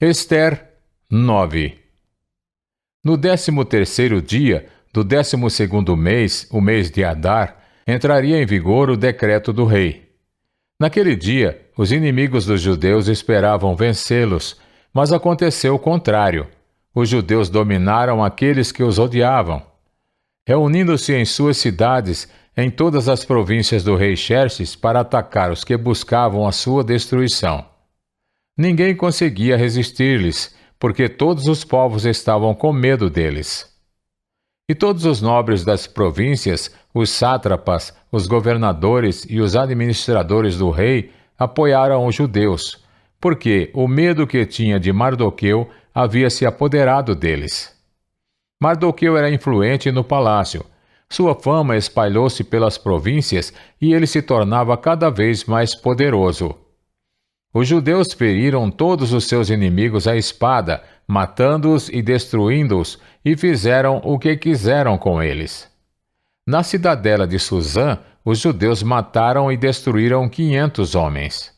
Ester 9. No 13º dia do 12º mês, o mês de Adar, entraria em vigor o decreto do rei. Naquele dia, os inimigos dos judeus esperavam vencê-los, mas aconteceu o contrário. Os judeus dominaram aqueles que os odiavam. Reunindo-se em suas cidades, em todas as províncias do rei Xerxes, para atacar os que buscavam a sua destruição. Ninguém conseguia resistir-lhes, porque todos os povos estavam com medo deles. E todos os nobres das províncias, os sátrapas, os governadores e os administradores do rei apoiaram os judeus, porque o medo que tinha de Mardoqueu havia se apoderado deles. Mardoqueu era influente no palácio. Sua fama espalhou-se pelas províncias e ele se tornava cada vez mais poderoso. Os judeus feriram todos os seus inimigos à espada, matando-os e destruindo-os, e fizeram o que quiseram com eles. Na cidadela de Suzã, os judeus mataram e destruíram 500 homens.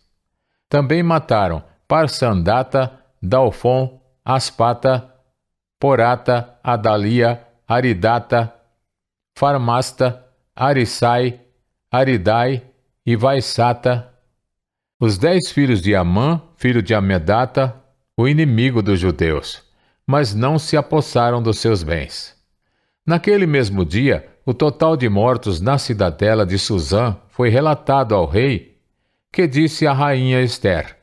Também mataram Parsandata, Dalfon, Aspata, Porata, Adalia, Aridata, Farmasta, Arissai, Aridai e Vaissata, os 10 filhos de Amã, filho de Amedata, o inimigo dos judeus, mas não se apossaram dos seus bens. Naquele mesmo dia, o total de mortos na cidadela de Suzã foi relatado ao rei, que disse à rainha Ester: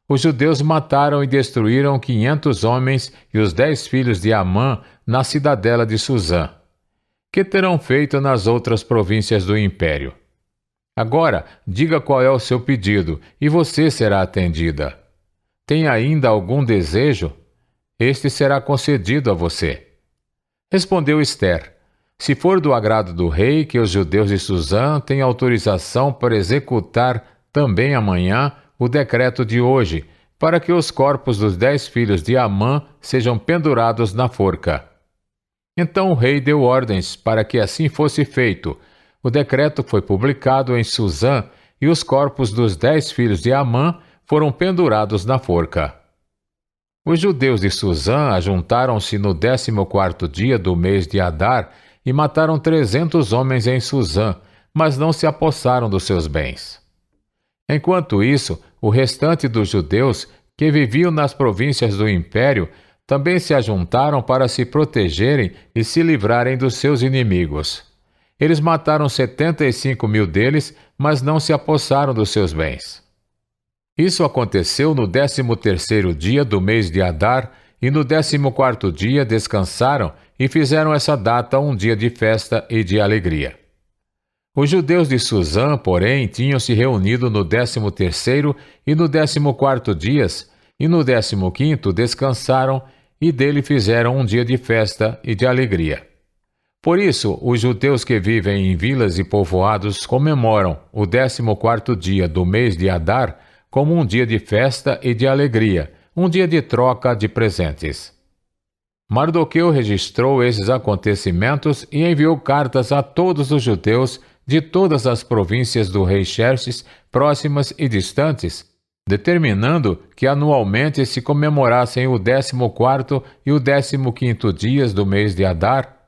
os judeus mataram e destruíram 500 homens e os 10 filhos de Amã na cidadela de Suzã. Que terão feito nas outras províncias do império? Agora, diga qual é o seu pedido, e você será atendida. Tem ainda algum desejo? Este será concedido a você. Respondeu Ester: se for do agrado do rei que os judeus de Suzã tenham autorização para executar também amanhã o decreto de hoje, para que os corpos dos 10 filhos de Amã sejam pendurados na forca. Então o rei deu ordens para que assim fosse feito. O decreto foi publicado em Suzã e os corpos dos 10 filhos de Amã foram pendurados na forca. Os judeus de Suzã ajuntaram-se no 14º dia do mês de Adar e mataram 300 homens em Suzã, mas não se apossaram dos seus bens. Enquanto isso, o restante dos judeus que viviam nas províncias do império também se ajuntaram para se protegerem e se livrarem dos seus inimigos. Eles mataram 75.000 deles, mas não se apossaram dos seus bens. Isso aconteceu no 13º dia do mês de Adar, e no 14º dia descansaram e fizeram essa data um dia de festa e de alegria. Os judeus de Suzã, porém, tinham se reunido no 13º e no 14º dias, e no 15º descansaram, e dele fizeram um dia de festa e de alegria. Por isso, os judeus que vivem em vilas e povoados comemoram o 14º dia do mês de Adar como um dia de festa e de alegria, um dia de troca de presentes. Mardoqueu registrou esses acontecimentos e enviou cartas a todos os judeus de todas as províncias do rei Xerxes, próximas e distantes, determinando que anualmente se comemorassem o 14º e o 15º dias do mês de Adar,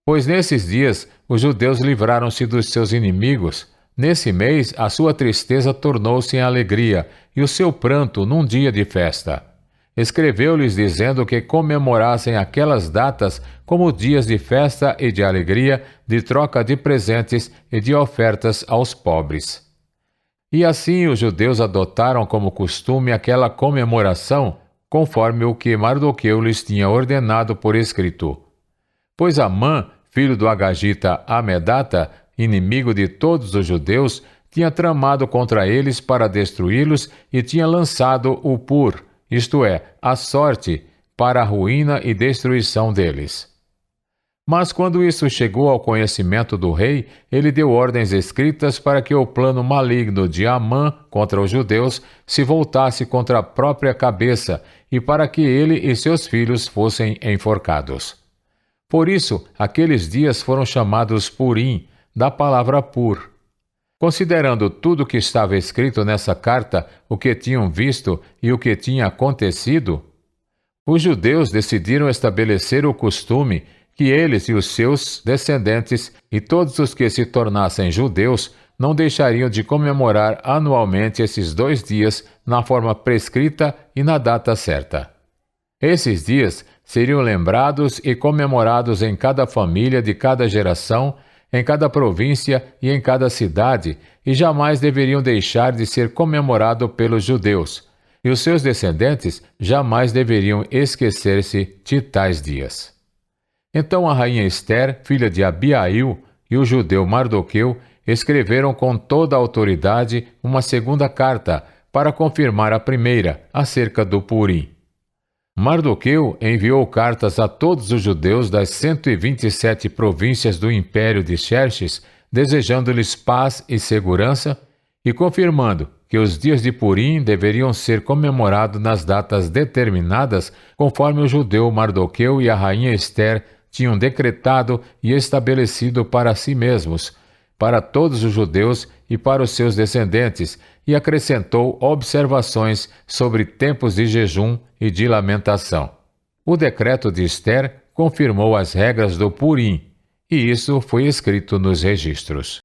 pois nesses dias os judeus livraram-se dos seus inimigos. Nesse mês a sua tristeza tornou-se em alegria e o seu pranto num dia de festa. Escreveu-lhes dizendo que comemorassem aquelas datas como dias de festa e de alegria, de troca de presentes e de ofertas aos pobres. E assim os judeus adotaram como costume aquela comemoração, conforme o que Mardoqueu lhes tinha ordenado por escrito. Pois Amã, filho do Agagita Amedata, inimigo de todos os judeus, tinha tramado contra eles para destruí-los e tinha lançado o pur, isto é, a sorte, para a ruína e destruição deles. Mas quando isso chegou ao conhecimento do rei, ele deu ordens escritas para que o plano maligno de Amã contra os judeus se voltasse contra a própria cabeça e para que ele e seus filhos fossem enforcados. Por isso, aqueles dias foram chamados Purim, da palavra pur. Considerando tudo o que estava escrito nessa carta, o que tinham visto e o que tinha acontecido, os judeus decidiram estabelecer o costume que eles e os seus descendentes e todos os que se tornassem judeus não deixariam de comemorar anualmente esses 2 dias na forma prescrita e na data certa. Esses dias seriam lembrados e comemorados em cada família de cada geração, em cada província e em cada cidade, e jamais deveriam deixar de ser comemorados pelos judeus, e os seus descendentes jamais deveriam esquecer-se de tais dias. Então a rainha Ester, filha de Abiail, e o judeu Mardoqueu escreveram com toda a autoridade uma segunda carta para confirmar a primeira, acerca do Purim. Mardoqueu enviou cartas a todos os judeus das 127 províncias do império de Xerxes, desejando-lhes paz e segurança, e confirmando que os dias de Purim deveriam ser comemorados nas datas determinadas, conforme o judeu Mardoqueu e a rainha Ester tinham decretado e estabelecido para si mesmos, para todos os judeus e para os seus descendentes, e acrescentou observações sobre tempos de jejum e de lamentação. O decreto de Ester confirmou as regras do Purim, e isso foi escrito nos registros.